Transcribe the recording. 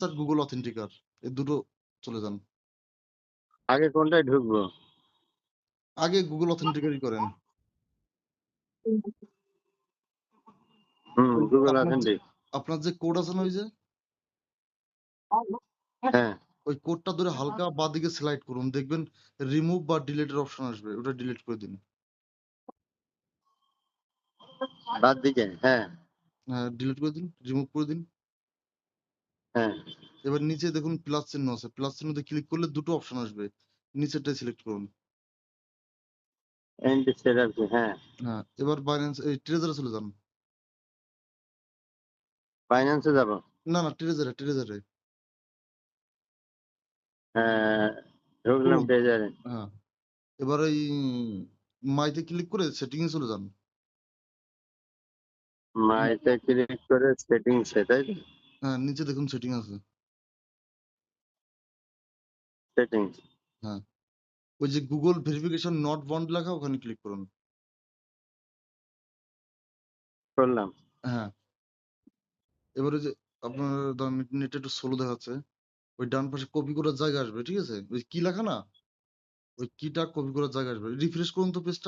আর Google অথেন্টিকার এই দুটো চলে যান। আগে কোনটায় ঢুকবো? আগে গুগল অথেন্টিকারই করেন। ওই গুগল আপনার যে অথেন্টিক। আপনার যে কোড আছে না ওই যে হ্যাঁ, ওই কোডটা ধরে হালকা বাঁদিকে স্লাইড করুন, দেখবেন রিমুভ বা ডিলিটের অপশন আসবে, ওটা ডিলিট করে দিন। বাদ দিকে। হ্যাঁ, হ্যাঁ, ডিলিট করে দিন, রিমুভ করে দিন। হ্যাঁ। এবার নিচে দেখুন প্লাস চিহ্ন আছে, প্লাস চিহ্নতে ক্লিক করলে দুটো অপশন আসবে, নিচেরটাই সিলেক্ট করুন। এন্ড সেটআপ কি? হ্যাঁ। হ্যাঁ, এবার বাইন্যান্স এই ট্রেজারে চলে যান। ফাইন্যান্সে যাব। না না, ট্রেজারে হ্যাঁ, ঢুকলাম ক্রোম। ট্রেজারে। হ্যাঁ, এবার এই মাইতে ক্লিক করে সেটিংয়ে চলে যান। মাইতে ক্লিক করে সেটিংসে, তাই তো? হ্যাঁ, নিচে দেখুন সেটিং আছে। সেটিংস হ্যাঁ, ওই যে গুগল ভেরিফিকেশন নট বন্ড লেখা, ওখানে ক্লিক করুন। করলাম। হ্যাঁ, এবারে যে আপনার নেট একটু স্লো দেখাচ্ছে, ওই ডান পাশে কপি করার জায়গা আসবে, ঠিক আছে? ওই কি লেখা না, ওই কিটা কপি করার জায়গা আসবে, রিফ্রেশ করুন তো পেজটা।